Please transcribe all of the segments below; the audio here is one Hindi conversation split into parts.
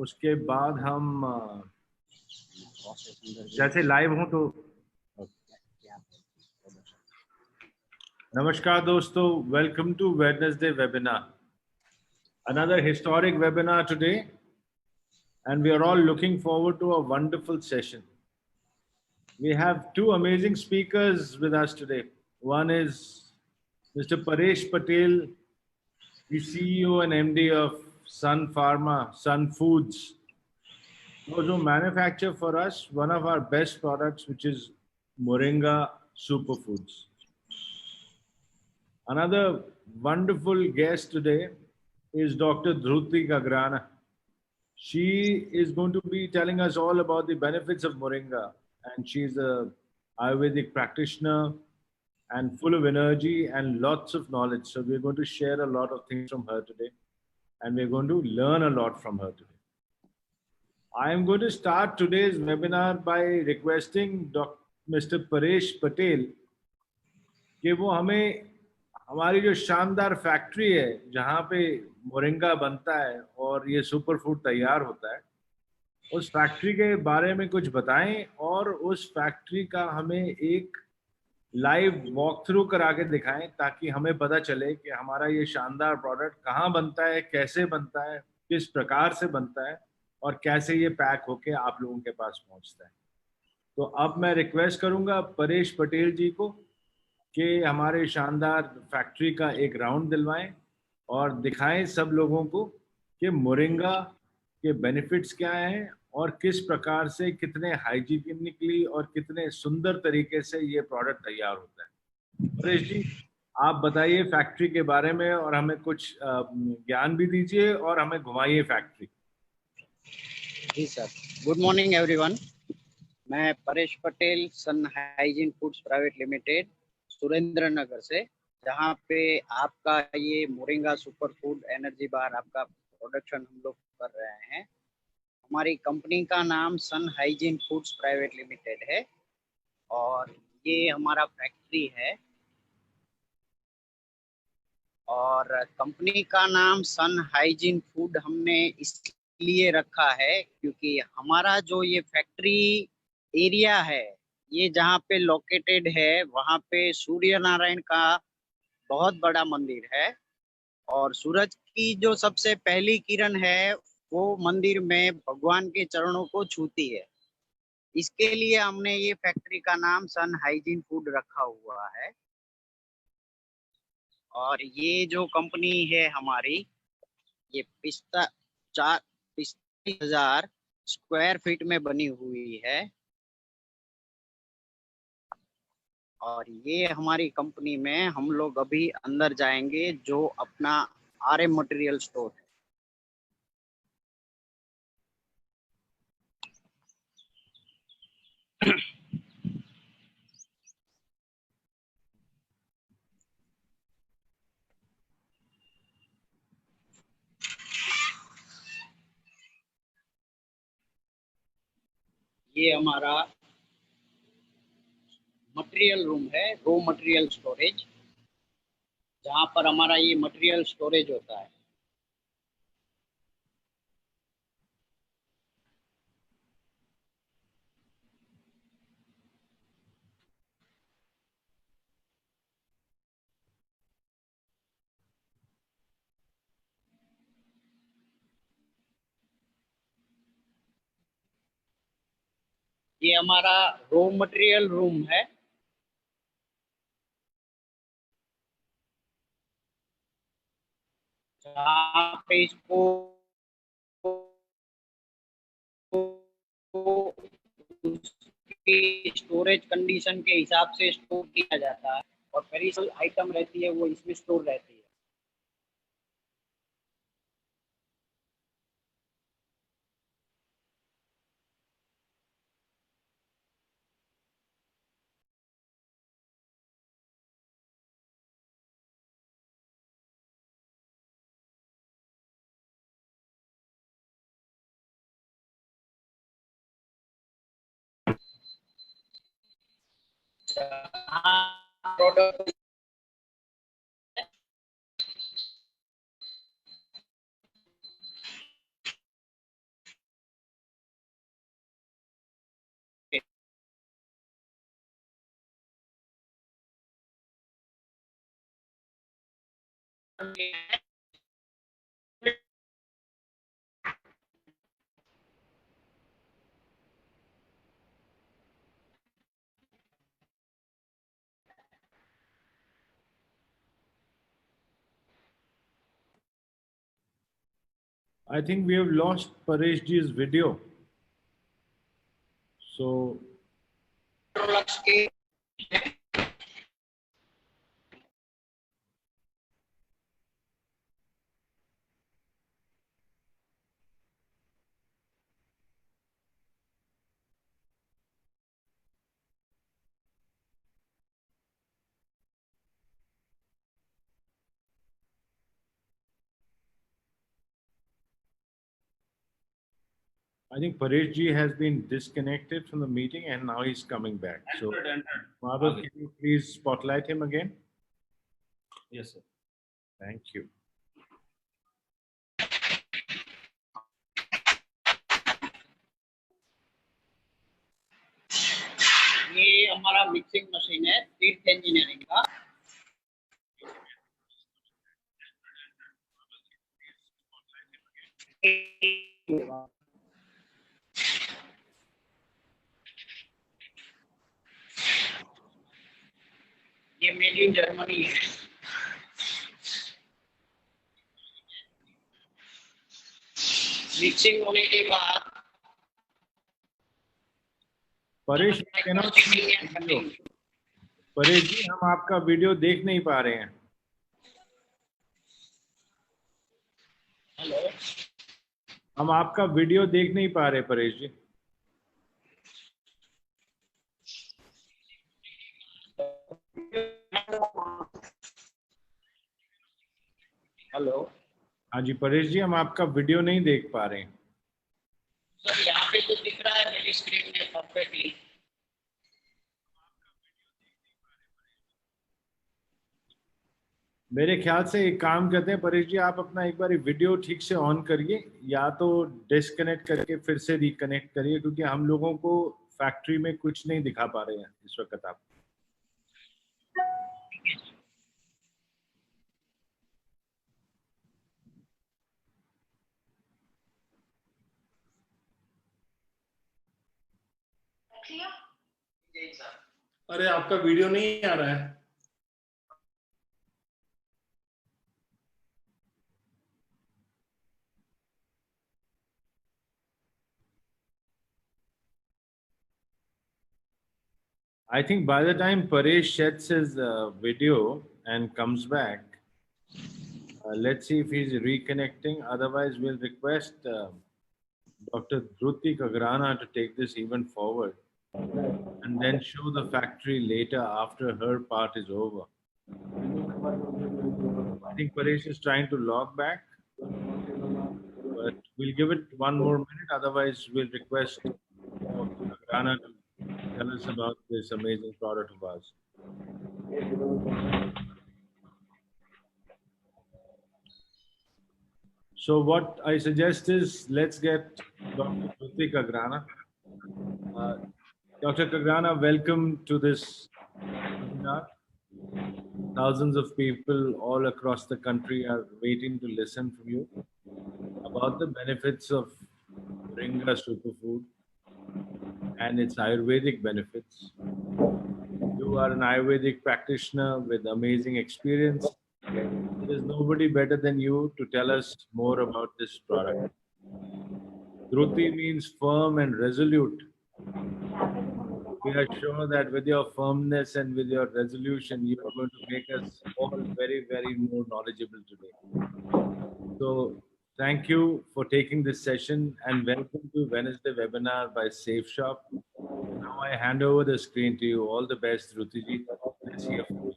उसके बाद हम जैसे लाइव हों तो नमस्कार दोस्तों, welcome to Wednesday webinar. Another historic webinar today, and we are all looking forward to a wonderful session. We have two amazing speakers with us today. One is Mr. Paresh Patel, the CEO and MD of Sun Pharma, Sun Foods. Those who manufacture for us one of our best products, which is Moringa Superfoods. Another wonderful guest today is Dr. Dhruti Gagrana. She is going to be telling us all about the benefits of Moringa, and she's a Ayurvedic practitioner and full of energy and lots of knowledge. So we're going to share a lot of things from her today, and we're going to learn a lot from her today. I am going to start today's webinar by requesting Mr. Paresh Patel कि वो हमें हमारी जो शानदार फैक्ट्री है जहाँ पे मोरिंगा बनता है और ये सुपर फूड तैयार होता है, उस फैक्ट्री के बारे में कुछ बताएं और उस फैक्ट्री का हमें एक लाइव वॉक थ्रू करा के दिखाएं ताकि हमें पता चले कि हमारा ये शानदार प्रोडक्ट कहाँ बनता है, कैसे बनता है, किस प्रकार से बनता है और कैसे ये पैक होके आप लोगों के पास पहुंचता है. तो अब मैं रिक्वेस्ट करूंगा परेश पटेल जी को कि हमारे शानदार फैक्ट्री का एक राउंड दिलवाएं और दिखाएं सब लोगों को कि मोरिंगा के बेनिफिट्स क्या हैं और किस प्रकार से कितने हाइजीनिकली और कितने सुंदर तरीके से ये प्रोडक्ट तैयार होता है. परेश जी, आप बताइए फैक्ट्री के बारे में और हमें कुछ ज्ञान भी दीजिए और हमें घुमाइए फैक्ट्री. जी सर, गुड मॉर्निंग एवरीवन. मैं Paresh Patel, Sun Hygiene Foods Private Limited, Surendranagar से, जहाँ पे आपका ये moringa super food energy bar आपका प्रोडक्शन हम लोग कर रहे हैं. हमारी कंपनी का नाम Sun Hygiene Foods Private Limited है और ये हमारा फैक्ट्री है. और कंपनी का नाम सन हाइजीन फूड हमने इसलिए रखा है क्योंकि हमारा जो ये फैक्ट्री एरिया है, ये जहाँ पे लोकेटेड है, वहाँ पे सूर्य नारायण का बहुत बड़ा मंदिर है और सूरज की जो सबसे पहली किरण है वो मंदिर में भगवान के चरणों को छूती है. इसके लिए हमने ये फैक्ट्री का नाम सन हाइजीन फूड रखा हुआ है. और ये जो कंपनी है हमारी, ये 45,000 स्क्वायर फीट में बनी हुई है. और ये हमारी कंपनी में हम लोग अभी अंदर जाएंगे जो अपना RM मटेरियल स्टोर है. ये हमारा मटेरियल रूम है, रो मटेरियल स्टोरेज, जहाँ पर हमारा ये मटेरियल स्टोरेज होता है. ये हमारा रो मटेरियल रूम है. जहाँ पे इसको उसकी स्टोरेज कंडीशन के हिसाब से स्टोर किया जाता है और पेरिशेबल आइटम रहती है वो इसमें स्टोर रहती है. Product I think we have lost Paresh ji's video. So I think Paresh ji has been disconnected from the meeting and now he's coming back. So Madhav, can you please spotlight him again? Yes, sir. Thank you. ये हमारा मिक्सिंग मशीन है तीर्थ इंजीनियरिंग का। ये मेड इन जर्मनी है। मिक्सिंग होने के बाद Paresh cannot see video. Paresh जी हम आपका वीडियो देख नहीं पा रहे हैं। हेलो, हम आपका वीडियो देख नहीं पा रहे परेश जी। हेलो हाँ जी परेश जी हम आपका वीडियो नहीं देख पा रहे हैं। सर, यहाँ पे कुछ दिख रहा है मेरी स्क्रीन में परफेक्टली। मेरे ख्याल से एक काम करते हैं परेश जी, आप अपना एक बार वीडियो ठीक से ऑन करिए या तो डिस्कनेक्ट करके फिर से रिकनेक्ट करिए, क्योंकि हम लोगों को फैक्ट्री में कुछ नहीं दिखा पा रहे हैं इस वक्त आप। अरे आपका वीडियो नहीं आ रहा है। I think by the time Paresh sheds his video and comes back, let's see if he's reconnecting. Otherwise, we'll request Dr. Dhruti Kagrana to take this even forward and then show the factory later after her part is over. I think Paresh is trying to log back, but we'll give it one more minute. Otherwise, we'll request Dr. Kagrana to tell us about this amazing product of ours. So what I suggest is let's get Dr. Dhruti Kagrana. Dr. Kagrana, welcome to this webinar. Thousands of people all across the country are waiting to listen from you about the benefits of Moringa Superfood and its Ayurvedic benefits. You are an Ayurvedic practitioner with amazing experience. There is nobody better than you to tell us more about this product. Dhruti means firm and resolute. We are sure that with your firmness and with your resolution, you are going to make us all very, very more knowledgeable today. So thank you for taking this session and welcome to Wednesday webinar by Safe Shop. Now I hand over the screen to you. All the best, Dhruti ji. Let's hear from you.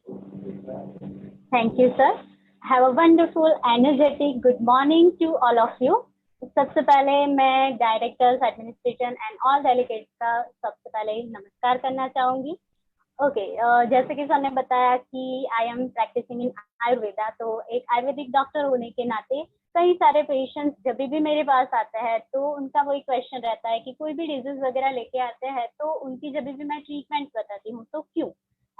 Thank you, sir. Have a wonderful, energetic good morning to all of you. सबसे पहले मैं directors, administration and all delegates का सबसे पहले नमस्कार करना चाहूंगी। ओके, जैसे कि सर ने बताया कि आई एम प्रैक्टिसिंग इन आयुर्वेदा, तो एक आयुर्वेदिक डॉक्टर होने के नाते कई सारे पेशेंट्स जब भी मेरे पास आते हैं तो उनका वही क्वेश्चन रहता है कि कोई भी डिजीज वगैरह लेके आते हैं तो उनकी जब भी मैं ट्रीटमेंट बताती हूँ तो क्यों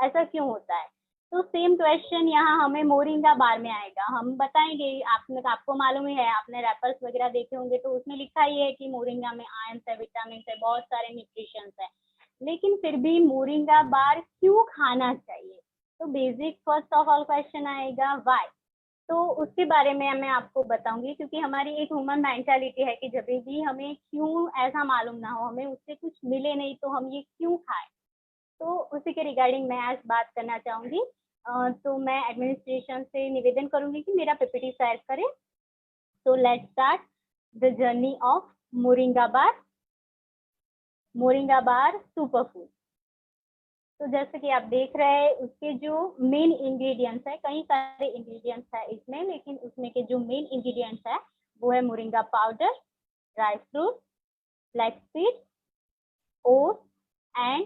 ऐसा क्यों होता है। तो सेम क्वेश्चन यहाँ हमें मोरिंगा बार में आएगा। हम बताएंगे, आपको मालूम ही है, आपने रैपर्स वगैरह देखे होंगे तो उसमें लिखा ही है कि मोरिंगा में आयरन है, विटामिन है, बहुत सारे न्यूट्रिशन है। लेकिन फिर भी मोरिंगा बार क्यों खाना चाहिए? तो basic first of all question आएगा व्हाई। तो उसके बारे में मैं आपको बताऊंगी, क्योंकि हमारी एक ह्यूमन मेंटालिटी है कि जब भी हमें क्यों ऐसा मालूम ना हो, हमें उससे कुछ मिले नहीं तो हम ये क्यों खाएं। तो उसी के रिगार्डिंग मैं आज बात करना चाहूंगी। तो मैं एडमिनिस्ट्रेशन से निवेदन करूंगी कि मेरा पीपीटी शेयर करें। तो let's start the journey of moringa bar. Moringa bar super food. तो जैसे कि आप देख रहे हैं, उसके जो मेन इंग्रेडिएंट्स है, कई सारे इंग्रेडिएंट्स है इसमें, लेकिन उसमें के जो मेन इंग्रेडिएंट्स है वो है moringa powder, dry fruit, flax seed, oats and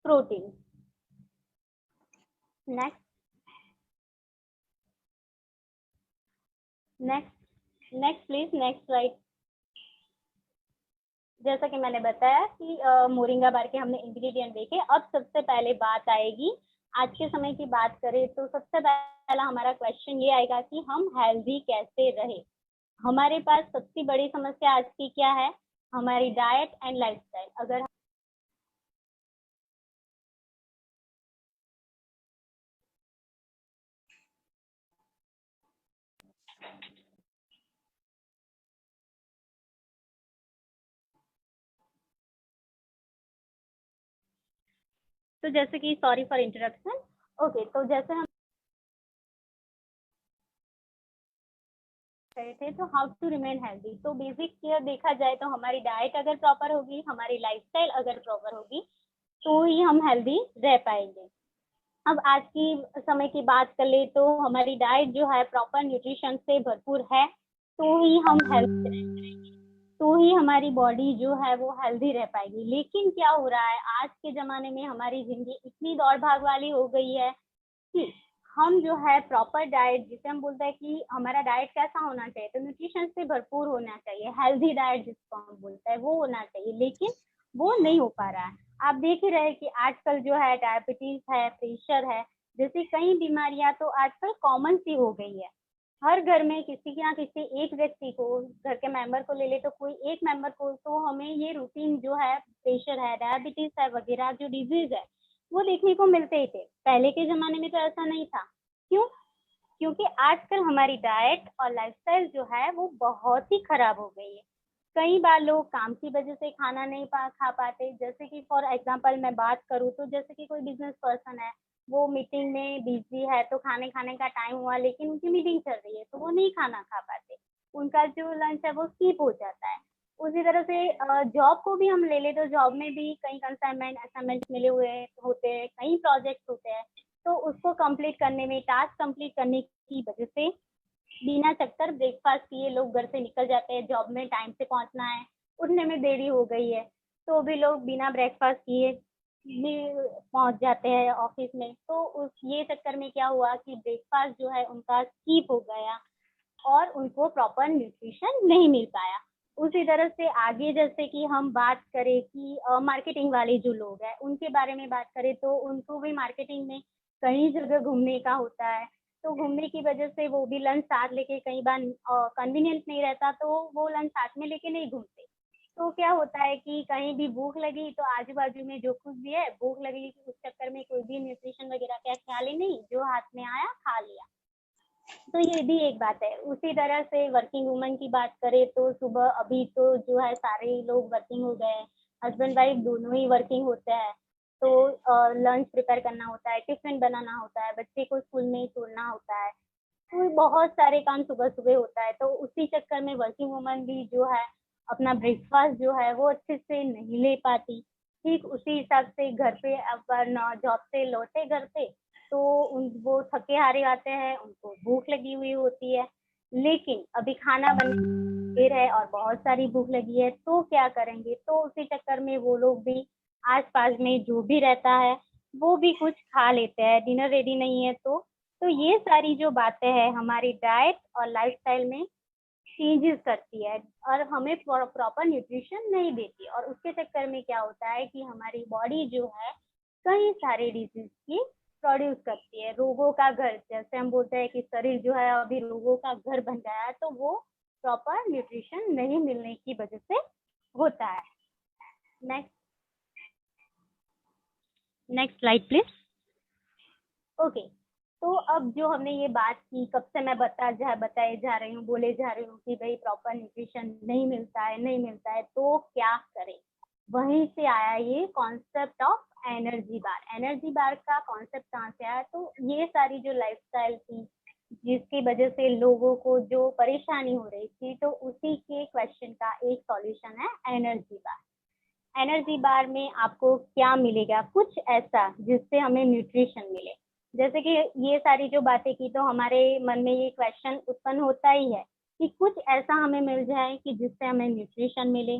protein. Next please, next slide. जैसा कि मैंने बताया कि मोरिंगा बार के हमने इंग्रेडिएंट देखे। अब सबसे पहले बात आएगी, आज के समय की बात करें तो सबसे पहला हमारा क्वेश्चन ये आएगा कि हम हेल्दी कैसे रहे। हमारे पास सबसे बड़ी समस्या आज की क्या है? हमारी डाइट एंड लाइफस्टाइल। अगर तो जैसे कि सॉरी फॉर इंटरप्शन। ओके, तो जैसे हम कहे थे, तो हाउ टू रिमेन हेल्दी। तो बेसिक केयर देखा जाए तो हमारी डाइट अगर प्रॉपर होगी, हमारी लाइफस्टाइल अगर प्रॉपर होगी, तो ही हम हेल्दी रह पाएंगे। अब आज की समय की बात कर ले तो हमारी डाइट जो है प्रॉपर न्यूट्रिशन से भरपूर है, तो ही हम हेल्दी रह पाएंगे, तो ही हमारी बॉडी जो है वो हेल्दी रह पाएगी। लेकिन क्या हो रहा है, आज के जमाने में हमारी जिंदगी इतनी दौड़ भाग वाली हो गई है कि हम जो है प्रॉपर डाइट, जिसे हम बोलते हैं कि हमारा डाइट कैसा होना चाहिए, तो न्यूट्रिशन से भरपूर होना चाहिए, हेल्दी डाइट जिसको हम बोलते हैं वो होना चाहिए, लेकिन वो नहीं हो पा रहा है। आप देख ही रहे कि आजकल जो है डायबिटीज है, प्रेशर है, जैसी कई बीमारियां तो आजकल कॉमन सी हो गई है। हर घर में किसी ना किसी एक व्यक्ति को, घर के मेंबर को ले ले तो कोई एक मेंबर को तो हमें ये रूटीन जो है, प्रेशर है, डायबिटीज है वगैरह जो डिजीज है वो देखने को मिलते ही थे। पहले के जमाने में तो ऐसा नहीं था। क्यों? क्योंकि आजकल हमारी डाइट और लाइफस्टाइल जो है वो बहुत ही खराब हो गई है। कई बार लोग काम की वजह से खाना नहीं खा पाते। जैसे कि फॉर एग्जांपल मैं बात करूँ तो जैसे कि कोई बिजनेस पर्सन है, वो मीटिंग में बिजी है, तो खाने का टाइम हुआ लेकिन उनकी मीटिंग चल रही है तो वो नहीं खाना खा पाते, उनका जो लंच है वो स्किप हो जाता है। उसी तरह से जॉब को भी हम ले ले तो जॉब में भी कई असाइनमेंट मिले हुए होते हैं, कई प्रोजेक्ट्स होते हैं, तो उसको कंप्लीट करने में, टास्क कंप्लीट करने की वजह से बिना चक्कर ब्रेकफास्ट किए लोग घर से निकल जाते हैं। जॉब में टाइम से पहुंचना है, उठने में देरी हो गई है, तो भी लोग बिना ब्रेकफास्ट किए भी पहुंच जाते हैं ऑफिस में। तो उस ये चक्कर में क्या हुआ कि ब्रेकफास्ट जो है उनका स्किप हो गया और उनको प्रॉपर न्यूट्रिशन नहीं मिल पाया। उसी तरह से आगे जैसे कि हम बात करें कि मार्केटिंग वाले जो लोग हैं उनके बारे में बात करें तो उनको भी मार्केटिंग में कई जगह घूमने का होता है, तो घूमने की वजह से वो भी लंच साथ लेके, कई बार कन्वीनियंट नहीं रहता तो वो लंच साथ में लेके नहीं घूमते। तो क्या होता है कि कहीं भी भूख लगी तो आजू बाजू में जो कुछ भी है भूख लगी, उस चक्कर में कोई भी न्यूट्रिशन वगैरह का ख्याल ही नहीं, जो हाथ में आया खा लिया। तो ये भी एक बात है। उसी तरह से वर्किंग वुमन की बात करें तो सुबह अभी तो जो है सारे लोग वर्किंग हो गए हैं, हस्बैंड वाइफ दोनों ही वर्किंग होते हैं, तो लंच प्रिपेयर करना होता है, टिफिन बनाना होता है, बच्चे को स्कूल में छोड़ना होता है, तो बहुत सारे काम सुबह सुबह होता है। तो उसी चक्कर में वर्किंग वुमन भी जो है अपना ब्रेकफास्ट जो है वो अच्छे से नहीं ले पाती। ठीक उसी हिसाब से घर पे अपन जॉब से लौटे घर पे तो वो थके हारे आते हैं, उनको भूख लगी हुई होती है, लेकिन अभी खाना बन देर है और बहुत सारी भूख लगी है, तो क्या करेंगे? तो उसी चक्कर में वो लोग भी आसपास में जो भी रहता है वो भी कुछ खा लेते हैं, डिनर रेडी नहीं है तो ये सारी जो बातें हैं हमारी डाइट और लाइफस्टाइल में चेंजेस करती है और हमें प्रॉपर न्यूट्रिशन नहीं देती, और उसके चक्कर में क्या होता है कि हमारी बॉडी जो है कई सारे डिजीज की प्रोड्यूस करती है, रोगों का घर, जैसे हम बोलते हैं कि शरीर जो है अभी रोगों का घर बन गया है, तो वो प्रॉपर न्यूट्रिशन नहीं मिलने की वजह से होता है। Next slide please. ओके, तो अब जो हमने ये बात की, कब से मैं बताए जा रही हूँ, बोले जा रही हूँ कि भाई प्रॉपर न्यूट्रिशन नहीं मिलता है, तो क्या करें। वहीं से आया ये concept of energy bar. Energy bar का कॉन्सेप्ट कहाँ से आया, तो ये सारी जो लाइफस्टाइल थी जिसकी वजह से लोगों को जो परेशानी हो रही थी, तो उसी के क्वेश्चन का एक सॉल्यूशन है एनर्जी बार। एनर्जी बार में आपको क्या मिलेगा, कुछ ऐसा जिससे हमें न्यूट्रिशन मिले। जैसे कि ये सारी जो बातें की, तो हमारे मन में ये क्वेश्चन उत्पन्न होता ही है कि कुछ ऐसा हमें मिल जाए कि जिससे हमें न्यूट्रिशन मिले।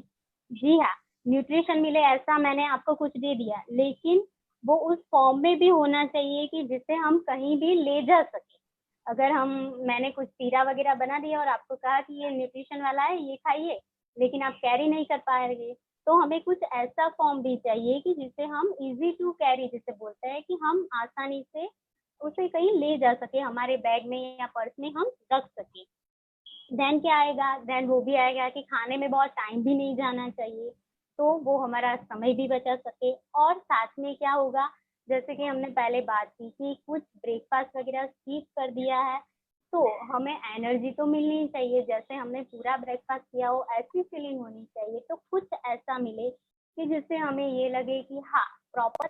जी हाँ, न्यूट्रिशन मिले ऐसा मैंने आपको कुछ दे दिया, लेकिन वो उस फॉर्म में भी होना चाहिए कि जिससे हम कहीं भी ले जा सके। अगर मैंने कुछ सीरा वगैरह बना दिया और आपको कहा कि ये न्यूट्रिशन वाला है, ये खाइए, लेकिन आप कैरी नहीं कर पाएंगे, तो हमें कुछ ऐसा फॉर्म भी चाहिए कि जिससे हम इजी टू कैरी, जिसे बोलते हैं कि हम आसानी से उसे कहीं ले जा सके, हमारे बैग में या पर्स में हम रख सके। देन क्या आएगा, देन वो भी आएगा कि खाने में बहुत टाइम भी नहीं जाना चाहिए, तो वो हमारा समय भी बचा सके। और साथ में क्या होगा, जैसे कि हमने पहले बात की कि कुछ ब्रेकफास्ट वगैरह स्किप कर दिया है, तो हमें एनर्जी तो मिलनी चाहिए, जैसे हमने पूरा ब्रेकफास्ट किया हो ऐसी फीलिंग होनी चाहिए। तो कुछ ऐसा मिले कि जिससे हमें ये लगे कि हाँ प्रॉपर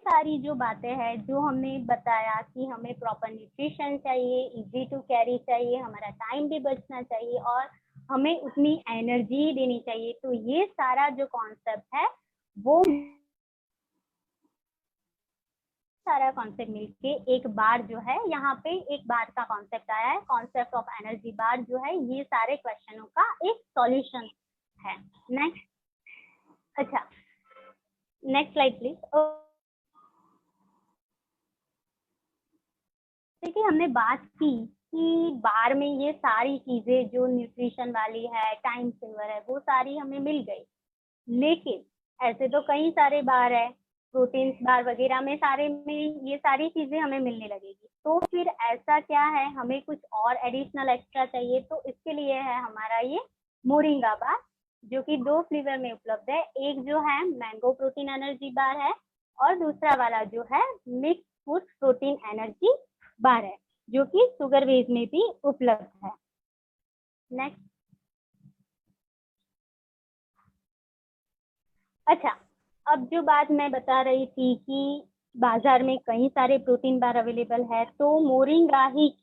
सारी जो बातें हैं जो हमने बताया कि हमें प्रॉपर न्यूट्रिशन चाहिए, इजी टू कैरी चाहिए, हमारा टाइम भी बचना चाहिए और हमें उतनी एनर्जी देनी चाहिए। तो ये सारा जो कॉन्सेप्ट है, वो सारा कॉन्सेप्ट मिलके एक बार जो है, यहाँ पे एक बार का कॉन्सेप्ट आया है, कॉन्सेप्ट ऑफ एनर्जी बार जो है, ये सारे क्वेश्चनों का एक सॉल्यूशन है। नेक्स्ट, अच्छा नेक्स्ट स्लाइड प्लीज। देखिए, हमने बात की कि बार में ये सारी चीजें जो न्यूट्रिशन वाली है, टाइम सेवर है, वो सारी हमें मिल गई, लेकिन ऐसे तो कई सारे बार है, प्रोटीन बार वगैरह में सारे में ये सारी चीजें हमें मिलने लगेगी। तो फिर ऐसा क्या है, हमें कुछ और एडिशनल एक्स्ट्रा चाहिए, तो इसके लिए है हमारा ये मोरिंगा बार, जो कि 2 फ्लेवर में उपलब्ध है। एक जो है मैंगो प्रोटीन एनर्जी बार है, और दूसरा वाला जो है mix food protein energy bar है, जो कि शुगर बेस में भी उपलब्ध है। नेक्स्ट, अच्छा, अब जो बात मैं बता रही थी कि बाजार में कई सारे प्रोटीन बार अवेलेबल है, तो मोरिंगा ही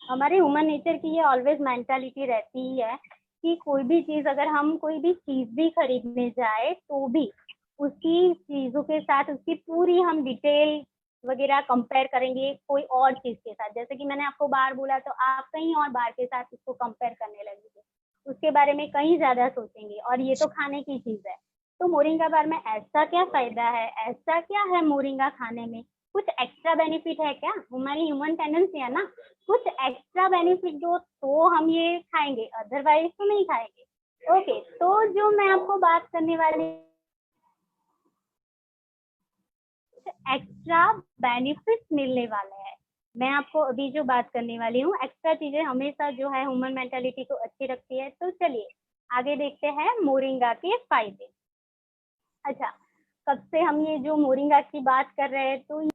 हमारे ह्यूमन नेचर की ये ऑलवेज मेंटालिटी रहती ही है कि कोई भी चीज, अगर हम कोई भी चीज भी खरीदने जाए, तो भी उसकी चीजों के साथ उसकी पूरी हम डिटेल वगैरह कंपेयर करेंगे कोई और चीज के साथ। जैसे कि मैंने आपको बार बोला, तो आप कहीं और बार के साथ इसको कंपेयर करने लगेंगे, उसके बारे में कहीं ज्यादा सोचेंगे, और ये तो खाने की चीज है। तो मोरिंगा बार में ऐसा क्या फायदा है, ऐसा क्या है मोरिंगा खाने में, कुछ एक्स्ट्रा बेनिफिट है क्या? हमारी ह्यूमन टेंडेंसी है ना, कुछ एक्स्ट्रा बेनिफिट दो तो हम ये खाएंगे, अदरवाइज तो नहीं खाएंगे। ओके, तो जो मैं आपको बात करने वाली एक्स्ट्रा बेनिफिट मिलने वाले हैं, मैं आपको अभी जो बात करने वाली हूँ, एक्स्ट्रा चीजें हमेशा जो है ह्यूमन मेंटालिटी को अच्छी रखती है। तो चलिए आगे देखते हैं मोरिंगा के फायदे। अच्छा, कब से हम ये जो मोरिंगा की बात कर रहे हैं, तो ये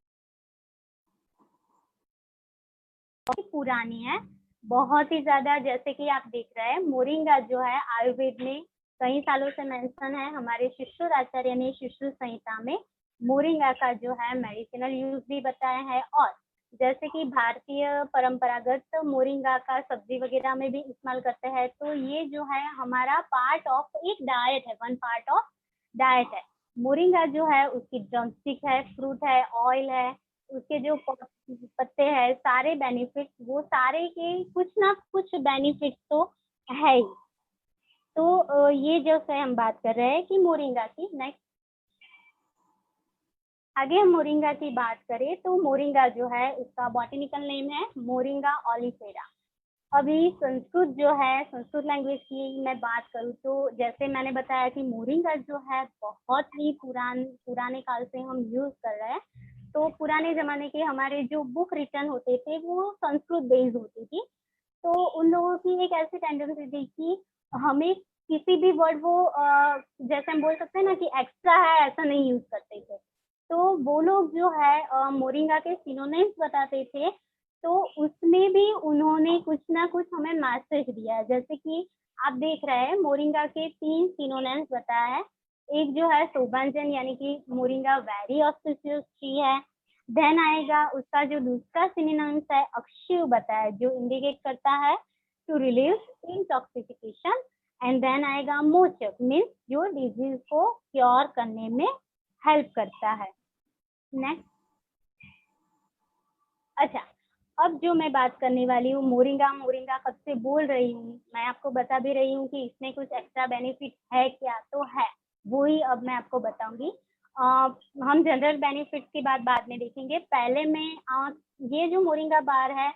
पुरानी है बहुत ही ज्यादा। जैसे कि आप देख रहे हैं, मोरिंगा जो है आयुर्वेद में कई सालों से मेंशन है, हमारे शिशुर आचार्य ने शिशु संहिता में मोरिंगा का जो है मेडिसिनल यूज भी बताया है। और जैसे कि भारतीय परंपरागत मोरिंगा का सब्जी वगैरह में भी इस्तेमाल करते हैं, तो ये जो है हमारा पार्ट ऑफ एक डाइट है, वन पार्ट ऑफ डाइट है। मोरिंगा जो है उसकी ड्रमस्टिक है, फ्रूट है, ऑयल है, उसके जो पत्ते हैं, सारे बेनिफिट, वो सारे के कुछ ना कुछ बेनिफिट तो है ही। तो ये जो है हम बात कर रहे हैं कि मोरिंगा की। नेक्स्ट, आगे हम मोरिंगा की बात करें, तो मोरिंगा जो है उसका बॉटनिकल नेम है मोरिंगा ऑलिफेरा। अभी संस्कृत जो है, संस्कृत लैंग्वेज की मैं बात करूँ तो जैसे मैंने बताया कि मोरिंगा जो है बहुत ही पुराने काल से हम यूज कर रहे हैं। तो पुराने जमाने के हमारे जो बुक रिटर्न होते थे वो संस्कृत बेस्ड होती थी। तो उन लोगों की एक ऐसी टेंडेंसी थी कि हमें किसी भी वर्ड वो जैसे हम बोल सकते हैं ना कि एक्स्ट्रा है ऐसा नहीं यूज करते थे। तो वो लोग जो है मोरिंगा के सिनोनिम्स बताते थे। तो उसमें भी उन्होंने कुछ ना कुछ हमें मैसेज दिया है। जैसे कि आप देख रहे हैं मोरिंगा के 3 सिनोनिम्स बताया है। एक जो है शोभांजन यानी कि मोरिंगा वेरी ऑस्पिशियस ट्री है। देन आएगा उसका जो दूसरा सिनोनिम्स है अक्षय बताया जो इंडिकेट करता है टू रिलीव इंटॉक्सिफिकेशन। एंड देन आएगा मोचक मीन्स जो डिजीज को क्योर करने में हेल्प करता है। नेक्स्ट, अच्छा, अब जो मैं बात करने वाली हूँ मोरिंगा कब से बोल रही हूँ, मैं आपको बता भी रही हूँ कि इसमें कुछ एक्स्ट्रा बेनिफिट है क्या, तो है वो ही अब मैं आपको बताऊंगी। हम जनरल बेनिफिट की बात बाद में देखेंगे। पहले मैं ये जो मोरिंगा बार है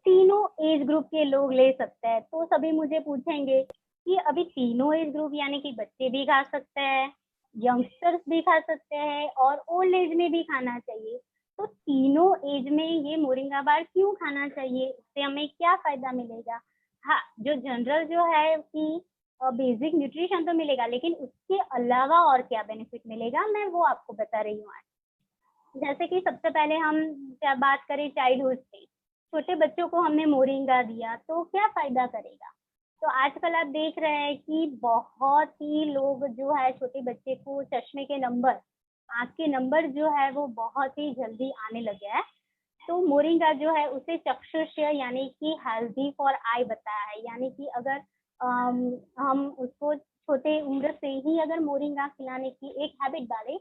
तीनों एज ग्रुप के लोग ले सकते हैं। तो सभी मुझे पूछेंगे कि अभी तीनों एज ग्रुप यानी कि बच्चे भी खा सकते हैं, यंगस्टर्स भी खा सकते हैं और ओल्ड एज में भी खाना चाहिए। तो तीनों एज में ये मोरिंगा बार क्यों खाना चाहिए, इससे हमें क्या फायदा मिलेगा? हाँ, जो जनरल जो है कि बेसिक न्यूट्रिशन तो मिलेगा, लेकिन उसके अलावा और क्या बेनिफिट मिलेगा मैं वो आपको बता रही हूँ आज। जैसे कि सबसे पहले हम क्या बात करें चाइल्डहुड से, छोटे बच्चों को हमने मोरिंगा दिया तो क्या फायदा करेगा? तो आजकल आप देख रहे हैं कि बहुत ही लोग जो है छोटे बच्चे को चश्मे के नंबर, आँख के नंबर जो है वो बहुत ही जल्दी आने लगे हैं। तो मोरिंगा जो है उसे चक्षुष्य यानी कि हेल्दी फॉर आई बताया है। यानी कि अगर हम उसको छोटे उम्र से ही अगर मोरिंगा खिलाने की एक हैबिट डालें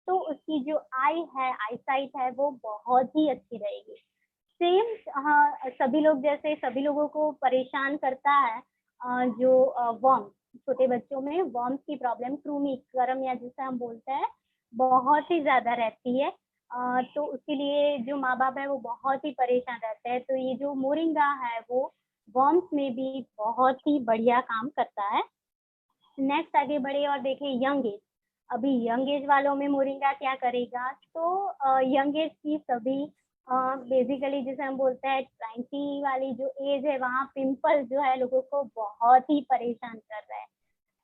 तो उसकी जो आई है, आई साइट है, वो बहुत ही अच्छी रहेगी। सेम हाँ, सभी लोग जैसे सभी लोगों को परेशान करता है जो वर्म, छोटे बच्चों में वर्म्स की प्रॉब्लम, कृमि कर्म या जिसे हम बोलते हैं, बहुत ही ज्यादा रहती है। तो उसके लिए जो माँ बाप है वो बहुत ही परेशान रहते हैं। तो ये जो मोरिंगा है वो वर्म्स में भी बहुत ही बढ़िया काम करता है। नेक्स्ट आगे बढ़े और देखें यंग एज। अभी यंग एज वालों में मोरिंगा क्या करेगा, तो यंग एज की सभी बेसिकली जिसे हम बोलते हैं 20 वाली जो एज है वहाँ पिंपल जो है लोगों को बहुत ही परेशान कर रहा है।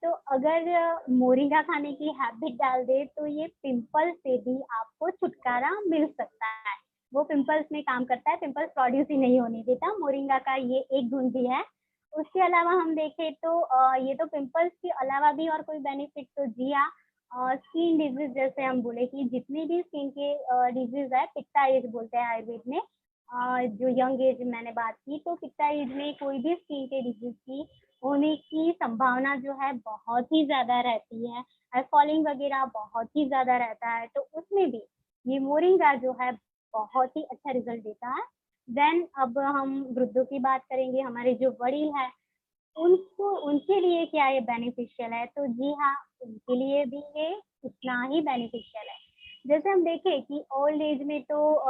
तो अगर मोरिंगा खाने की हैबिट डाल दे तो ये पिंपल से भी आपको छुटकारा मिल सकता है। वो पिंपल्स में काम करता है, पिंपल्स प्रोड्यूस ही नहीं होने देता, मोरिंगा का ये एक गुण भी है। उसके अलावा हम देखें तो ये तो पिंपल्स के अलावा भी और कोई बेनिफिट, तो जी हाँ, स्किन डिजीज जैसे हम बोले कि जितनी भी स्किन के डिजीज है, पित्ता एज बोलते हैं आयुर्वेद में, जो यंग एज मैंने बात की, तो पित्ता एज में कोई भी स्किन के डिजीज की होने की संभावना जो है बहुत ही ज्यादा रहती है, हेयर फॉलिंग वगैरह बहुत ही ज्यादा रहता है। तो उसमें भी ये मोरिंगा जो है बहुत ही अच्छा रिजल्ट देता है। देन अब हम वृद्धों की बात करेंगे, हमारे जो वडील है उनको, उनके लिए क्या ये बेनिफिशियल है, तो जी हाँ, उनके लिए भी ये उतना ही बेनिफिशियल है। जैसे हम देखें कि ओल्ड एज में तो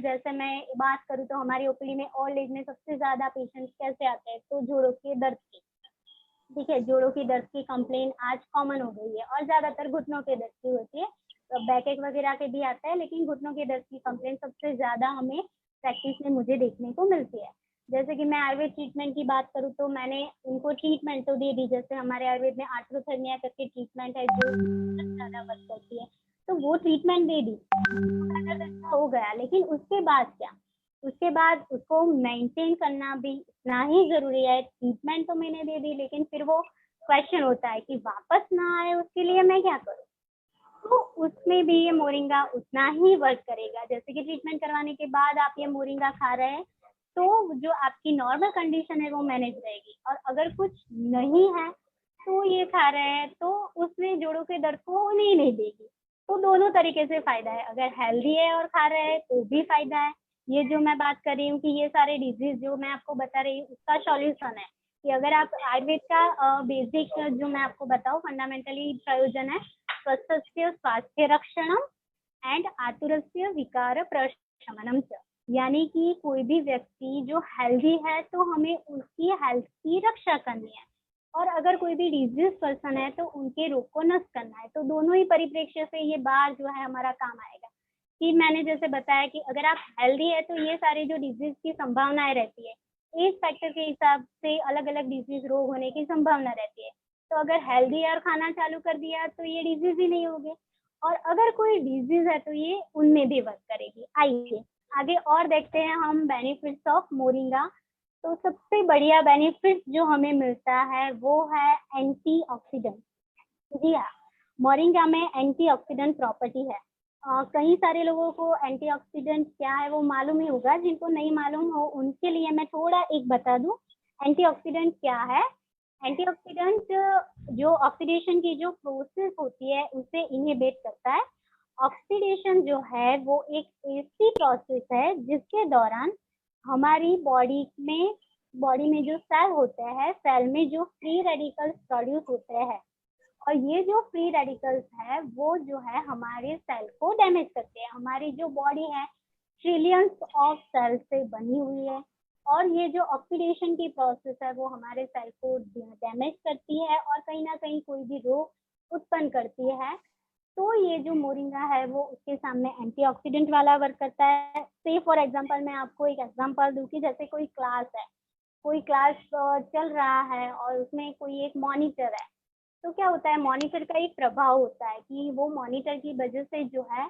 जैसे मैं बात करूँ तो हमारी ओपीडी में ओल्ड एज में सबसे ज्यादा पेशेंट्स कैसे आते हैं, तो जोड़ों के दर्द की, ठीक है, जोड़ों की दर्द की कंप्लेन आज कॉमन हो गई है और ज्यादातर घुटनों के दर्द की होती है। तो बैक वगैरह के भी आता है, लेकिन घुटनों के दर्द की कंप्लेन सबसे ज्यादा हमें प्रैक्टिस में मुझे देखने को मिलती है। जैसे कि मैं आयुर्वेद ट्रीटमेंट की बात करूँ तो मैंने उनको ट्रीटमेंट तो दे दी, जैसे हमारे आयुर्वेद में आर्थ्रोथर्निया करके ट्रीटमेंट है जो ज्यादा वर्क करती है, तो वो ट्रीटमेंट दे दी, अच्छा हो गया। लेकिन उसके बाद क्या, उसके बाद उसको मेंटेन करना भी उतना ही जरूरी है। ट्रीटमेंट तो मैंने दे दी, लेकिन फिर वो क्वेश्चन होता है कि वापस ना आए उसके लिए मैं क्या करूँ, तो उसमें भी ये मोरिंगा उतना ही वर्क करेगा। जैसे कि ट्रीटमेंट करवाने के बाद आप ये मोरिंगा खा रहे हैं तो जो आपकी नॉर्मल कंडीशन है वो मैनेज रहेगी, और अगर कुछ नहीं है तो ये खा रहे हैं तो उसमें जोड़ों के दर्द को होने ही नहीं देगी। तो दोनों तरीके से फायदा है, अगर हेल्दी है और खा रहे हैं तो भी फायदा है। ये जो मैं बात कर रही हूँ कि ये सारे डिजीज जो मैं आपको बता रही हूँ उसका सॉल्यूशन है कि अगर आप आयुर्वेद का बेसिक जो मैं आपको बताऊँ फंडामेंटली प्रयोजन है स्वस्थस्य स्वास्थ्य रक्षणम एंड आतुरस्य विकार प्रशमनम च, यानी कि कोई भी व्यक्ति जो हेल्दी है तो हमें उसकी हेल्थ की रक्षा करनी है, और अगर कोई भी डिजीज पर्सन है तो उनके रोग को नष्ट करना है। तो दोनों ही परिप्रेक्ष्य से ये बार जो है हमारा काम आएगा कि मैंने जैसे बताया कि अगर आप हेल्दी है तो ये सारे जो डिजीज की संभावनाएं रहती है, एज फैक्टर के हिसाब से अलग अलग डिजीज रोग होने की संभावना रहती है। तो अगर हेल्दी और खाना चालू कर दिया तो ये डिजीज ही नहीं होगी, और अगर कोई डिजीज है तो ये उनमें भी वर्क करेगी। आइए आगे और देखते हैं हम बेनिफिट्स ऑफ मोरिंगा। तो सबसे बढ़िया बेनिफिट जो हमें मिलता है वो है एंटीऑक्सीडेंट। जी हाँ, मोरिंगा में एंटीऑक्सीडेंट प्रॉपर्टी है। कई सारे लोगों को एंटीऑक्सीडेंट क्या है वो मालूम ही होगा, जिनको नहीं मालूम हो उनके लिए मैं थोड़ा एक बता दूं एंटीऑक्सीडेंट क्या है। एंटीऑक्सीडेंट जो ऑक्सीडेशन की जो प्रोसेस होती है उसे इनहिबिट करता है। ऑक्सीडेशन जो है वो एक ऐसी प्रोसेस है जिसके दौरान हमारी बॉडी में जो सेल होते हैं, सेल में जो फ्री रेडिकल्स प्रोड्यूस होते हैं, और ये जो फ्री रेडिकल्स है वो जो है हमारे सेल को डैमेज करते हैं। हमारी जो बॉडी है ट्रिलियंस ऑफ सेल से बनी हुई है, और ये जो ऑक्सीडेशन की प्रोसेस है वो हमारे सेल को डैमेज करती है और कहीं ना कहीं कोई भी रोग उत्पन्न करती है। तो ये जो मोरिंगा है वो उसके सामने एंटीऑक्सीडेंट वाला वर्क करता है। से फॉर एग्जांपल मैं आपको एक एग्जांपल दूं कि जैसे कोई क्लास है, कोई क्लास चल रहा है और उसमें कोई एक मॉनिटर है, तो क्या होता है मॉनिटर का एक प्रभाव होता है कि वो मॉनिटर की वजह से जो है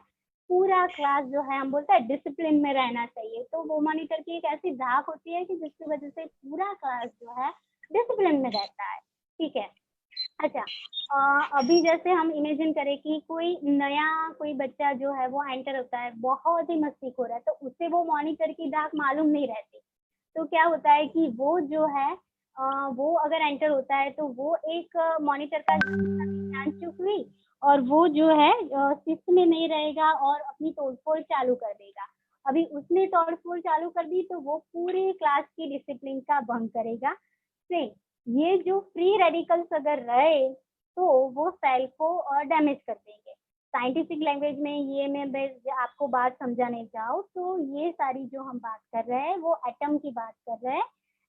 पूरा क्लास जो है हम बोलते हैं डिसिप्लिन में रहना चाहिए। तो वो मॉनिटर की एक ऐसी धाक होती है कि जिसकी वजह से पूरा क्लास जो है डिसिप्लिन में रहता है। ठीक है। अच्छा, अभी जैसे हम इमेजिन करें कि कोई बच्चा जो है वो एंटर होता है, बहुत ही मस्ती हो रहा है, तो उसे वो मॉनिटर की धाक मालूम नहीं रहती। तो क्या होता है कि वो जो है वो अगर एंटर होता है तो वो एक मॉनिटर का जान चूक हुई, और वो जो है शिस्त में नहीं रहेगा और अपनी तोड़फोड़ चालू कर देगा। अभी उसने तोड़फोड़ चालू कर दी तो वो पूरी क्लास की डिसिप्लिन का भंग करेगा। से ये जो फ्री रेडिकल्स अगर रहे तो वो सेल को डैमेज कर देंगे। साइंटिफिक लैंग्वेज में ये मैं आपको बात समझाने जाऊँ तो ये सारी जो हम बात कर रहे हैं वो एटम की बात कर रहे हैं।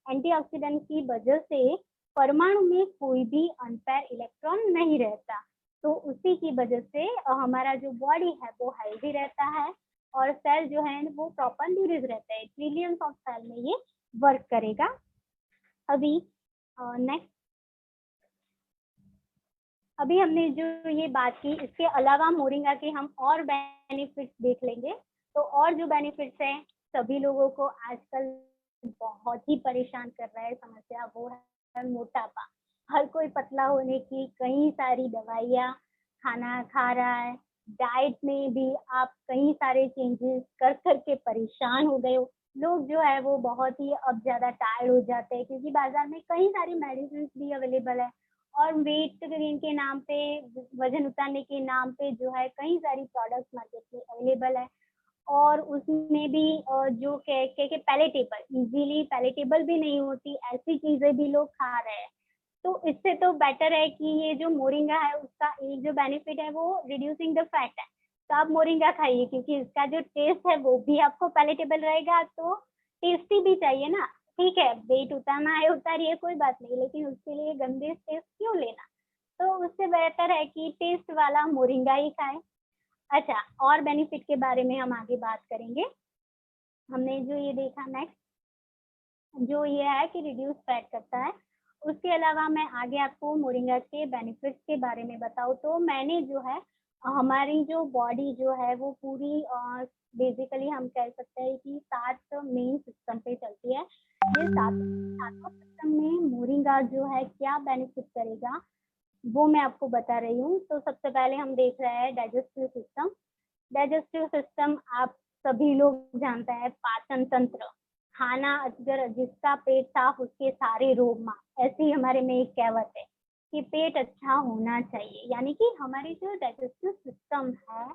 एंटीऑक्सीडेंट की वजह से परमाणु में कोई भी अनपेयर इलेक्ट्रॉन नहीं रहता, तो उसी की वजह से हमारा जो बॉडी है वो हेल्दी रहता है, और सेल जो है वो प्रॉपर न्यूट्रिश रहता है। ट्रिलियंस ऑफ सेल में ये वर्क करेगा। अभी नेक्स्ट, अभी हमने जो ये बात की इसके अलावा मोरिंगा के हम और बेनिफिट्स देख लेंगे। तो और जो बेनिफिट्स हैं सभी लोगों को आजकल बहुत ही परेशान कर रहा है समस्या, वो है मोटापा। हर कोई पतला होने की कई सारी दवाइयाँ खाना खा रहा है। डाइट में भी आप कई सारे चेंजेस कर करके परेशान हो गए हो। लोग जो है वो बहुत ही अब ज़्यादा टायर्ड हो जाते हैं क्योंकि बाजार में कई सारी मेडिसिन भी अवेलेबल है, और वेट गेन के नाम पे, वजन उतारने के नाम पे जो है कई सारी प्रोडक्ट्स मार्केट में अवेलेबल है, और उसमें भी जो के पैलेटेबल, इजीली पैलेटेबल भी नहीं होती, ऐसी चीजें भी लोग खा रहे हैं। तो इससे तो बेटर है कि ये जो मोरिंगा है उसका एक जो बेनिफिट है वो रिड्यूसिंग द फैट है, तो आप मोरिंगा खाइए क्योंकि इसका जो टेस्ट है वो भी आपको पैलेटेबल रहेगा। तो टेस्टी भी चाहिए ना, ठीक है वेट उतारना है उतारिए कोई बात नहीं, लेकिन उसके लिए गंदे टेस्ट क्यों लेना। तो उससे बेहतर है कि टेस्ट वाला मोरिंगा ही खाएं। अच्छा, और बेनिफिट के बारे में हम आगे बात करेंगे। हमने जो ये देखा नेक्स्ट, जो ये है कि रिड्यूस फैट करता है। उसके अलावा मैं आगे आपको मोरिंगा के बेनिफिट्स के बारे में बताऊँ तो मैंने जो है हमारी जो बॉडी जो है वो पूरी बेसिकली हम कह सकते हैं कि 7 मेन सिस्टम पे चलती है। ये सातों सिस्टम में मोरिंगा जो है क्या बेनिफिट करेगा वो मैं आपको बता रही हूँ। तो सबसे पहले हम देख रहे हैं डाइजेस्टिव सिस्टम। डाइजेस्टिव सिस्टम आप सभी लोग जानते हैं, पाचन तंत्र। खाना अगर जिसका पेट साफ उसके सारे रोग माफ, ऐसी ही हमारे में एक कहावत है कि पेट अच्छा होना चाहिए, यानी कि हमारी जो डाइजेस्टिव सिस्टम है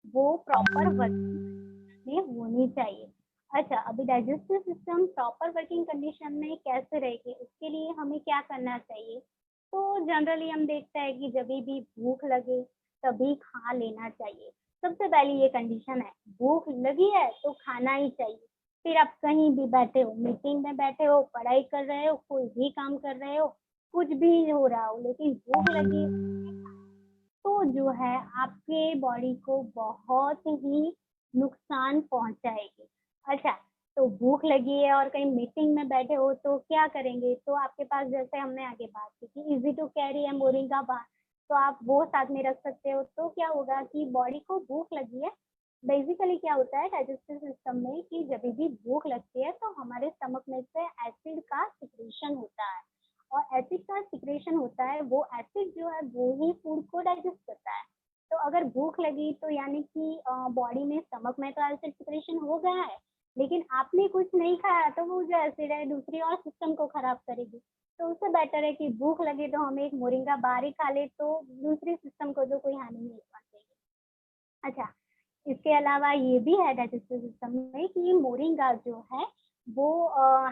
वो प्रॉपर वर्किंग में होनी चाहिए। अच्छा, अभी digestive system proper working condition में कैसे रहेगी उसके लिए हमें क्या करना चाहिए। तो जनरली हम देखते हैं कि जब भी भूख लगे तभी खा लेना चाहिए। सबसे पहली ये कंडीशन है, भूख लगी है तो खाना ही चाहिए। फिर आप कहीं भी बैठे हो, मीटिंग में बैठे हो, पढ़ाई कर रहे हो, कोई भी काम कर रहे हो, कुछ भी हो रहा हो, लेकिन भूख लगी तो जो है आपके बॉडी को बहुत ही नुकसान पहुंचाएगी। अच्छा, तो भूख लगी है और कहीं मीटिंग में बैठे हो तो क्या करेंगे? तो आपके पास, जैसे हमने आगे बात की कि इजी टू कैरी है मोरिंगा बार, तो आप वो साथ में रख सकते हो। तो क्या होगा कि बॉडी को भूख लगी है, बेसिकली क्या होता है डाइजेस्टिव सिस्टम में कि जब भी भूख लगती है तो हमारे स्टमक में से एसिड का सिक्रेशन होता है, और एसिड का सिक्रेशन होता है, वो एसिड जो है वो ही फूड को डाइजेस्ट करता है। तो अगर भूख लगी तो यानी कि बॉडी में, स्टमक में तो एसिड सिक्रेशन हो गया है, लेकिन आपने कुछ नहीं खाया तो वो जो एसिड है दूसरी और सिस्टम को खराब करेगी। तो उससे बेटर है कि भूख लगे तो हम एक मोरिंगा बार ही खा ले, तो दूसरी सिस्टम को तो कोई हानि नहीं पहुंचेगी। अच्छा, इसके अलावा ये भी है डाइजेस्टिव सिस्टम में कि मोरिंगा जो है वो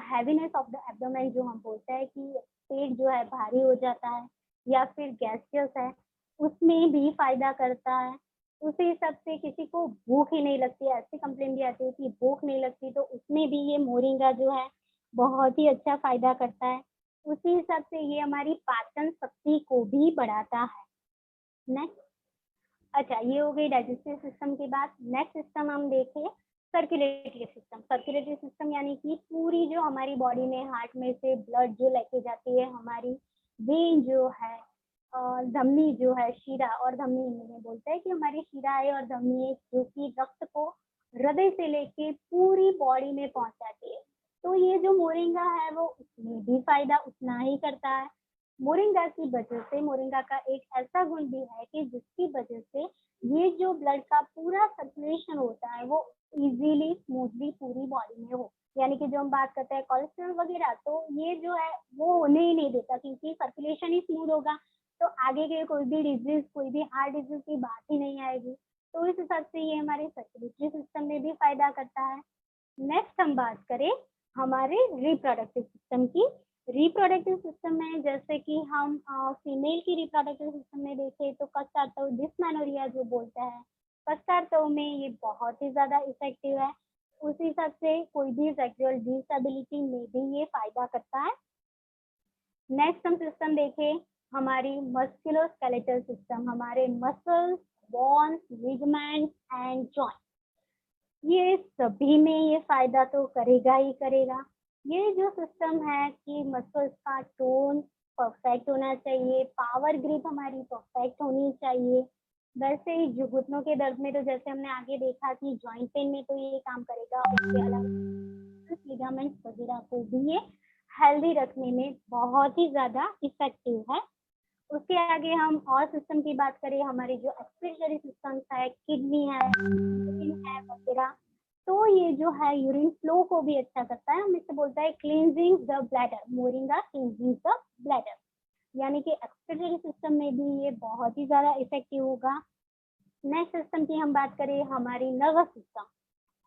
हैवीनेस ऑफ द एब्डोमेन, जो हम बोलते हैं कि पेट जो है भारी हो जाता है या फिर गैसियस है, उसमें भी फायदा करता है। उसी हिसाब से किसी को भूख ही नहीं लगती, ऐसी कंप्लेन भी आती है कि भूख नहीं लगती, तो उसमें भी ये मोरिंगा जो है बहुत ही अच्छा फायदा करता है। उसी हिसाब से ये हमारी पाचन शक्ति को भी बढ़ाता है। नेक्स्ट, अच्छा ये हो गई डाइजेस्टिव सिस्टम की बात। नेक्स्ट सिस्टम हम देखें सर्कुलेटरी सिस्टम। सर्कुलेटरी सिस्टम यानी कि पूरी जो हमारी बॉडी में हार्ट में से ब्लड जो लेके जाती है, हमारी वेन जो है, धमनी जो है, शिरा और धमनी में बोलते हैं कि हमारी शिरा है और धमनी है, जो कि रक्त को हृदय से लेके पूरी बॉडी में पहुंचाती है। तो ये जो मोरिंगा है वो उसमें भी फायदा उतना ही करता है। मोरिंगा की वजह से, मोरिंगा का एक ऐसा गुण भी है कि जिसकी वजह से ये जो ब्लड का पूरा सर्कुलेशन होता है वो इजीली स्मूथली पूरी बॉडी में हो। यानी कि जो हम बात करते हैं कोलेस्ट्रॉल वगैरह, तो ये जो है वो होने ही नहीं देता, क्योंकि सर्कुलेशन ही स्मूथ होगा तो आगे के कोई भी डिजीज, कोई भी हार्ट डिजीज की बात ही नहीं आएगी। तो इस हिसाब से ये हमारे सर्कुलेटरी सिस्टम में भी फायदा करता है। नेक्स्ट हम बात करें हमारे रिप्रोडक्टिव सिस्टम की। रिप्रोडक्टिव सिस्टम में जैसे कि हम फीमेल की रिप्रोडक्टिव सिस्टम में देखें तो कस्टार्टव डिस्मेनोरिया जो बोलते हैं, कस्टार्टव में ये बहुत ही ज्यादा इफेक्टिव है। उसी हिसाब से कोई भी सेक्सुअल डिसेबिलिटी में भी ये फायदा करता है। नेक्स्ट हम सिस्टम देखें हमारी मस्कुलोस्केलेटल सिस्टम, हमारे muscles, bones, ligaments and joint, ये सभी में ये फायदा तो करेगा ही करेगा। ये जो सिस्टम है कि मसल्स का टोन परफेक्ट होना चाहिए, पावर ग्रिप हमारी परफेक्ट होनी चाहिए। वैसे ही जो घुटनों के दर्द में, तो जैसे हमने आगे देखा कि जॉइंट पेन में तो ये काम करेगा। उसके अलावा लिगामेंट्स वगैरह को भी ये हेल्दी रखने में बहुत ही ज्यादा इफेक्टिव है। उसके आगे हम और सिस्टम की बात करें, हमारी जो एक्सक्रीटरी सिस्टम्स है, किडनी है, यूरिन है वगैरह, तो ये जो है यूरिन फ्लो को भी अच्छा करता है। हम इसे बोलते हैं cleansing the bladder, moringa cleansing the bladder, यानी कि एक्सक्रीटरी सिस्टम में भी ये बहुत ही ज्यादा इफेक्टिव होगा। नेक्स्ट सिस्टम की हम बात करें हमारी नर्वस सिस्टम।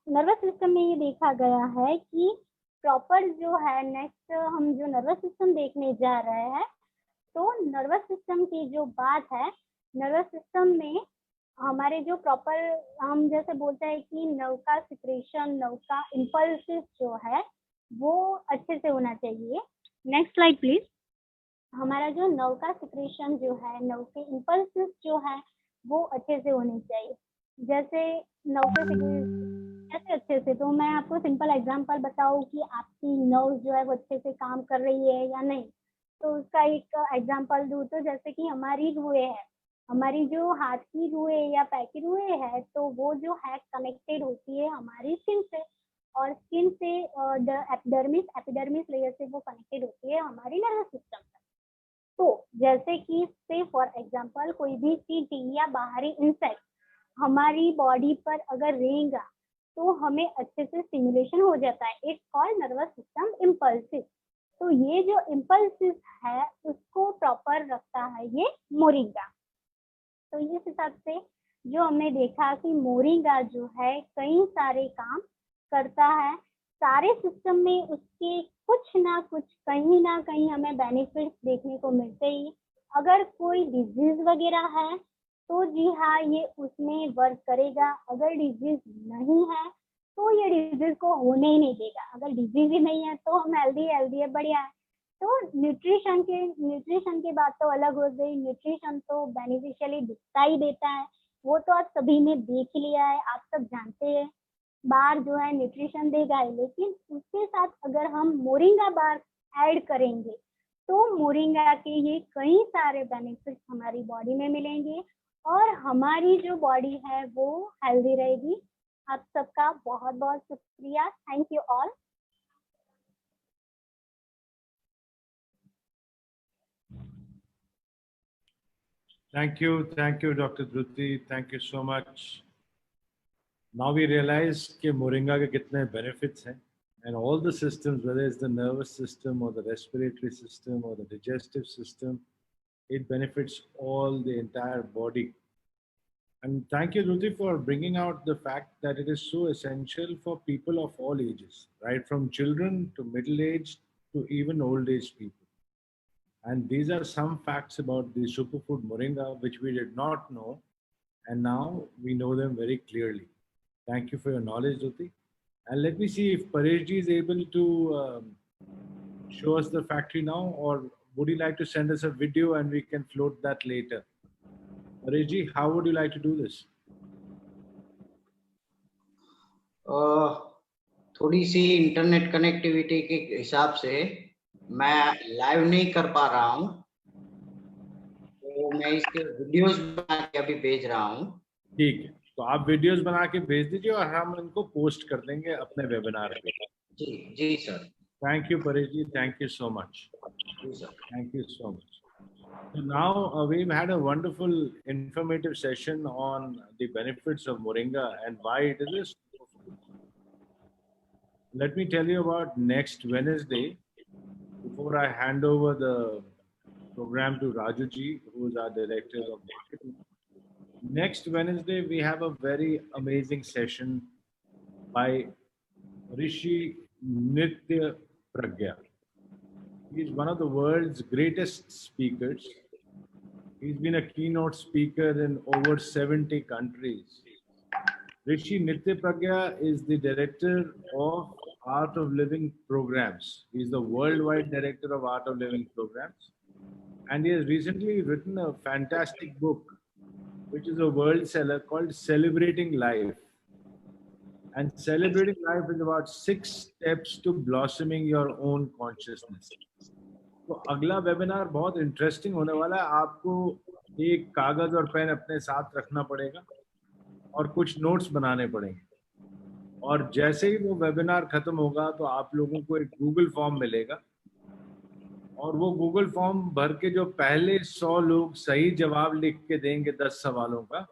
नर्वस सिस्टम में ये देखा गया है कि प्रॉपर जो है, नेक्स्ट हम जो नर्वस सिस्टम देखने जा रहे हैं, तो नर्वस सिस्टम की जो बात है, नर्वस सिस्टम में हमारे जो प्रॉपर, हम जैसे बोलते हैं कि नर्व का सिक्रेशन, नर्व का इम्पल्सिस जो है वो अच्छे से होना चाहिए। Next slide please. हमारा जो नर्व का सिक्रेशन जो है, नर्व के इम्पल्सिस जो है वो अच्छे से होने चाहिए। जैसे नर्व के कैसे अच्छे से, तो मैं आपको सिंपल एग्जांपल बताऊं कि आपकी नर्व जो है वो अच्छे से काम कर रही है या नहीं। तो उसका एक एग्जांपल दूं तो जैसे कि हमारी रुएं है, हमारी जो हाथ की रुएं या पैर की रुएं है, तो वो जो है कनेक्टेड होती है हमारी स्किन से, और स्किन से एपिडर्मिस लेयर से वो कनेक्टेड होती है हमारी नर्वस सिस्टम से। तो जैसे कि से फॉर एग्जांपल कोई भी चींटी या बाहरी इंसेक्ट हमारी बॉडी पर अगर रहेगा तो हमें अच्छे से स्टिमुलेशन हो जाता है। It's called nervous system impulses. तो ये जो इम्पल्सिस है उसको प्रॉपर रखता है ये मोरिंगा। तो इस हिसाब से जो हमने देखा कि मोरिंगा जो है कई सारे काम करता है, सारे सिस्टम में उसके कुछ ना कुछ, कहीं ना कहीं हमें बेनिफिट्स देखने को मिलते ही। अगर कोई डिजीज वगैरह है तो जी हाँ ये उसमें वर्क करेगा, अगर डिजीज नहीं है तो ये डिजीज को होने ही नहीं देगा। अगर डिजीज ही नहीं है तो हम हेल्दी है, बढ़िया है। तो न्यूट्रिशन की बात तो अलग हो गई। न्यूट्रिशन तो बेनिफिशियली दिखता ही देता है, वो तो आप सभी ने देख लिया है, आप सब जानते हैं। बार जो है न्यूट्रिशन देगा ही, लेकिन उसके साथ अगर हम मोरिंगा बार ऐड करेंगे तो मोरिंगा के ये कई सारे बेनिफिट्स हमारी बॉडी में मिलेंगे और हमारी जो बॉडी है वो हेल्दी रहेगी। आप सबका बहुत बहुत शुक्रिया। Thank you all. Thank you, Dr. Dhruti. Thank you so much. Now we realize कि मोरिंगा के कितने benefits हैं, and all the systems, whether it's the nervous system or the respiratory system or the digestive system, it benefits all the entire body. And thank you, Dhruti, for bringing out the fact that it is so essential for people of all ages, right from children to middle-aged to even old-age people. And these are some facts about the superfood moringa which we did not know, and now we know them very clearly. Thank you for your knowledge, Dhruti. And let me see if Paresh ji is able to show us the factory now, or would you like to send us a video and we can float that later? Paresh ji, how would you like to do this? थोड़ी सी इंटरनेट कनेक्टिविटी के हिसाब से मैं लाइव नहीं कर पा रहा हूँ, तो मैं इसके वीडियोस बना के अभी भेज रहा हूँ। ठीक है, तो आप वीडियोस बना के भेज दीजिए और हम इनको पोस्ट कर देंगे अपने वेबिनार पे। जी sir. Thank you, Paresh ji. Thank you so much. जी sir. Thank you so much. So now we've had a wonderful informative session on the benefits of moringa and why it is a superfood. Let me tell you about next Wednesday, before I hand over the program to Raju ji, who is our director of marketing. Next Wednesday, we have a very amazing session by Rishi Nitya Pragya. He is one of the world's greatest speakers. He's been a keynote speaker in over 70 countries. Rishi Nitya Pragya is the director of Art of Living Programs. He's the worldwide director of Art of Living Programs. And he has recently written a fantastic book, which is a world seller, called Celebrating Life. And Celebrating Life is about 6 steps to blossoming your own consciousness. तो अगला वेबिनार बहुत इंटरेस्टिंग होने वाला है। आपको एक कागज और पेन अपने साथ रखना पड़ेगा और कुछ नोट्स बनाने पड़ेंगे, और जैसे ही वो वेबिनार खत्म होगा तो आप लोगों को एक गूगल फॉर्म मिलेगा, और वो गूगल फॉर्म भर के जो पहले 100 लोग सही जवाब लिख के देंगे 10 सवालों का,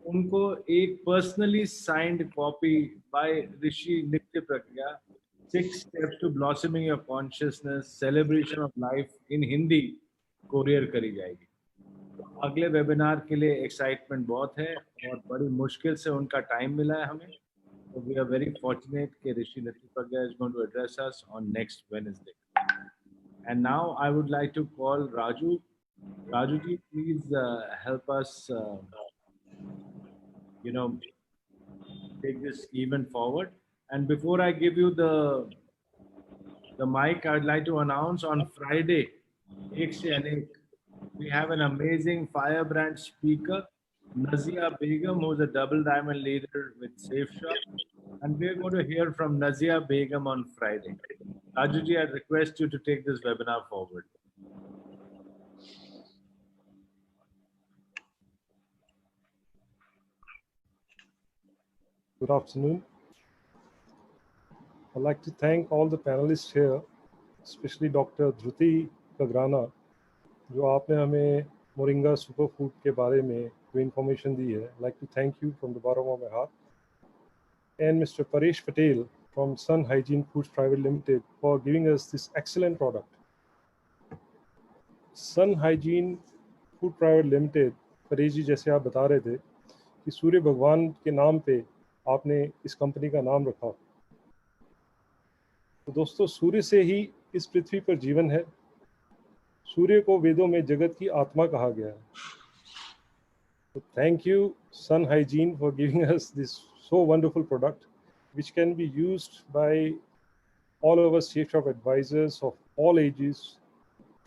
उनको एक पर्सनली साइंड कॉपी बाय ऋषि नित्य प्रज्ञा 6 steps to blossoming your consciousness, celebration of life in Hindi courier करी जाएगी। तो अगले वेबिनार के लिए एक्साइटमेंट बहुत है और बड़ी मुश्किल से उनका टाइम मिला है हमें। So we are very fortunate that Rishi Nitya Pragya is going to address us on next Wednesday. And now I would like to call Raju. Raju ji, please help us, take this event forward. And before I give you the mic, I'd like to announce on Friday, Ek Se Anek, we have an amazing firebrand speaker, Nazia Begum, who's a double diamond leader with Safe Shop. And we're going to hear from Nazia Begum on Friday. Raju ji, I request you to take this webinar forward. Good afternoon. I'd like to thank all the panelists here, especially Dr. Dhruti Kagrana, जो आपने हमें मोरिंगा सुपर फूड के बारे में जो इन्फॉर्मेशन दी है. I'd like to thank you from the bottom of my heart. And Mr. Paresh Patel from Sun Hygiene Foods Private Limited for giving us this excellent product. Sun Hygiene Food Private Limited, Paresh जी जैसे आप बता रहे थे कि सूर्य भगवान के नाम पे आपने इस कंपनी का नाम रखा. तो दोस्तों, सूर्य से ही इस पृथ्वी पर जीवन है. सूर्य को वेदों में जगत की आत्मा कहा गया है. तो thank you Sun Hygiene for giving us this so wonderful product. which can be used by all of us Safe Shop advisors of all ages,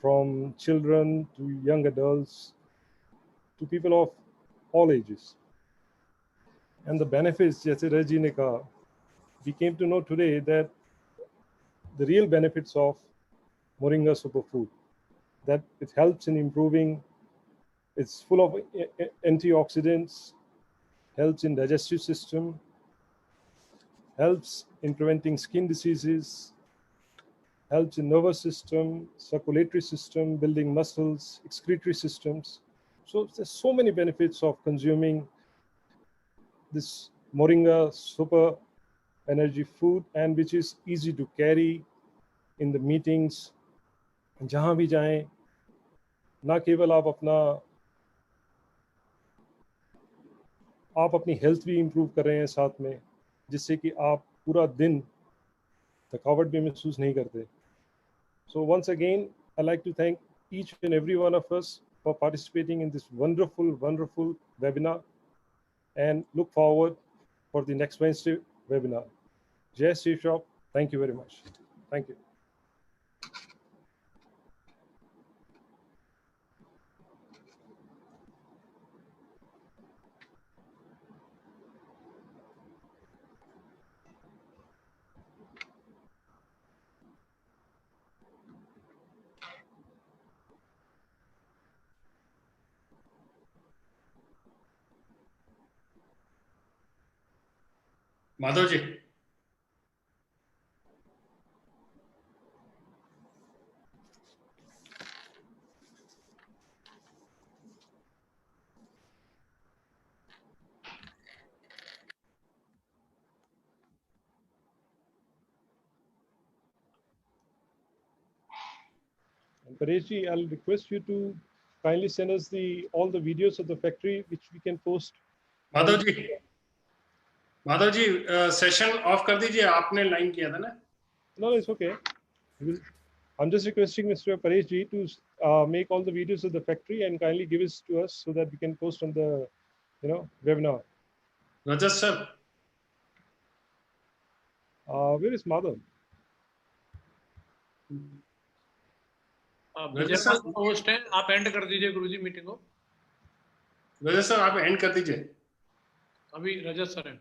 from children to young adults to people of all ages. And the benefits, जैसे रजी ने कहा, we came to know today that the real benefits of Moringa superfood, that it helps in improving, it's full of antioxidants, helps in digestive system, helps in preventing skin diseases, helps in nervous system, circulatory system, building muscles, excretory systems. So there's so many benefits of consuming this Moringa super energy food, and which is easy to carry in the meetings. जहाँ भी जाएं, ना केवल आप अपनी हेल्थ भी इम्प्रूव कर रहे हैं साथ में, जिससे कि आप पूरा दिन थकावट भी महसूस नहीं करते. So once again, I'd like to thank each and every one of us for participating in this wonderful, wonderful webinar, and look forward for the next Wednesday webinar. Jai Safe Shop. Thank you very much. Thank you. Madhav ji. And Pareshji, I'll request you to kindly send us all the videos of the factory, which we can post. Madhav ji session off कर दीजिए, आपने लाइन किया था ना. No, it's okay. I'm just requesting Mr. Pareshji to make all the videos of the factory and kindly give it to us so that we can post on the, webinar. Rajat sir. Where is Madhav? Rajat sir host हैं, आप एंड कर दीजिए गुरुजी मीटिंग को. रजत सर आप एंड कर दीजिए. अभी रजत सर हैं.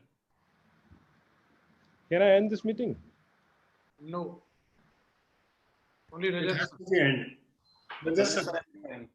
Can I end this meeting? No. Only Rajat. It has to be end. Rajat sir.